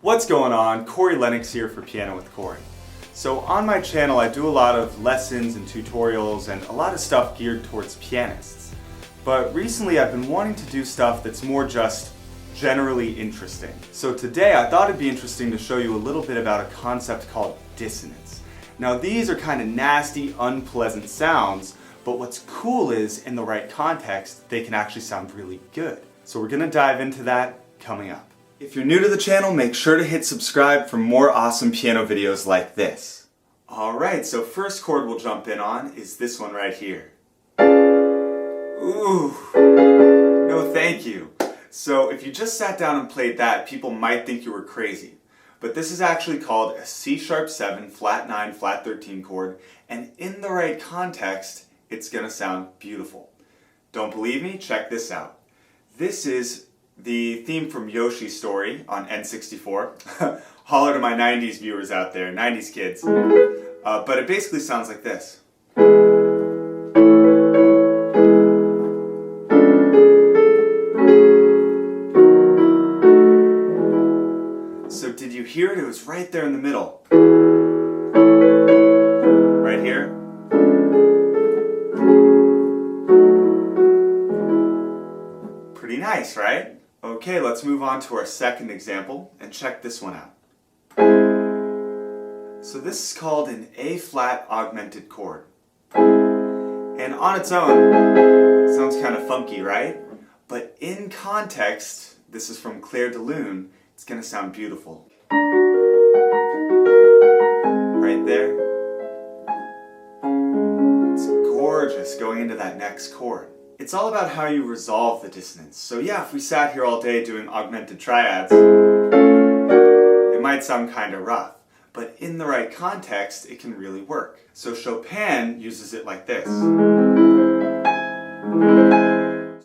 What's going on? Corey Lennox here for Piano with Corey. So on my channel I do a lot of lessons and tutorials and a lot of stuff geared towards pianists. But recently I've been wanting to do stuff that's more just generally interesting. So today I thought it'd be interesting to show you a little bit about a concept called dissonance. Now these are kind of nasty, unpleasant sounds, but what's cool is in the right context they can actually sound really good. So we're gonna dive into that coming up. If you're new to the channel, make sure to hit subscribe for more awesome piano videos like this. Alright, so first chord we'll jump in on is this one right here. Ooh, no thank you. So if you just sat down and played that, people might think you were crazy. But this is actually called a C#7, flat 9, flat 13 chord, and in the right context, it's gonna sound beautiful. Don't believe me? Check this out. This is the theme from Yoshi's Story on N64. Holler to my 90s viewers out there, 90s kids. But it basically sounds like this. So did you hear it? It was right there in the middle. Right here. Pretty nice, right? Okay, let's move on to our second example and check this one out. So this is called an A-flat augmented chord. And on its own, it sounds kind of funky, right? But in context, this is from Clair de Lune, it's going to sound beautiful. Right there. It's gorgeous going into that next chord. It's all about how you resolve the dissonance. So yeah, if we sat here all day doing augmented triads, it might sound kind of rough. But in the right context, it can really work. So Chopin uses it like this.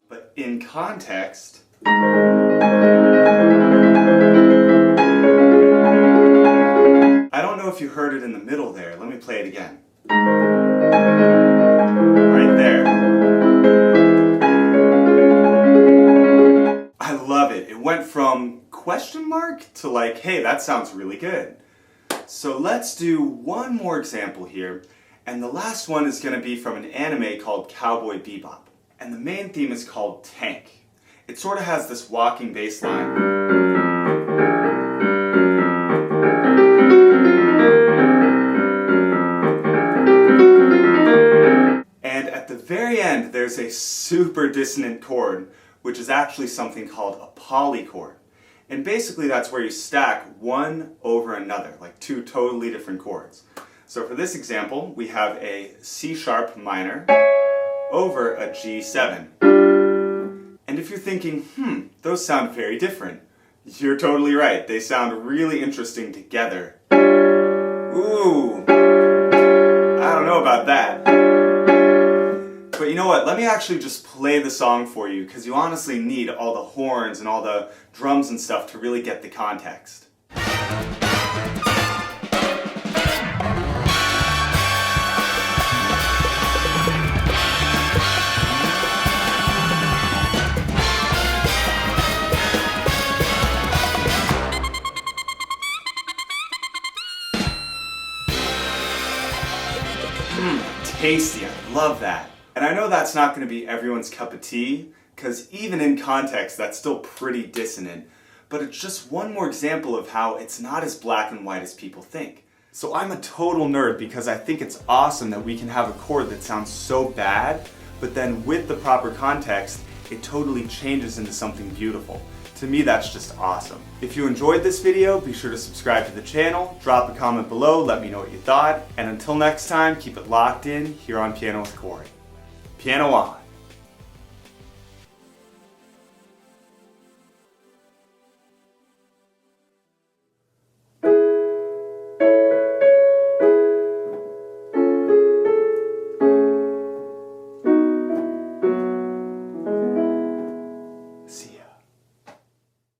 But in context, I don't know if you heard it in the middle there. Let me play it again. Right there. I love it. It went from question mark to like, hey, that sounds really good. So let's do one more example here. And the last one is going to be from an anime called Cowboy Bebop. And the main theme is called Tank. It sort of has this walking bass line. And at the very end, there's a super dissonant chord, which is actually something called a polychord. And basically that's where you stack one over another, like two totally different chords. So for this example, we have a C# minor over a G7. And if you're thinking, those sound very different, you're totally right. They sound really interesting together. Ooh, I don't know about that. But you know what, let me actually just play the song for you because you honestly need all the horns and all the drums and stuff to really get the context. Tasty, I love that. And I know that's not going to be everyone's cup of tea, because even in context that's still pretty dissonant, but it's just one more example of how it's not as black and white as people think. So I'm a total nerd because I think it's awesome that we can have a chord that sounds so bad, but then with the proper context, it totally changes into something beautiful. To me, that's just awesome. If you enjoyed this video, be sure to subscribe to the channel, drop a comment below, let me know what you thought, and until next time, keep it locked in here on Piano with Corey. Piano on!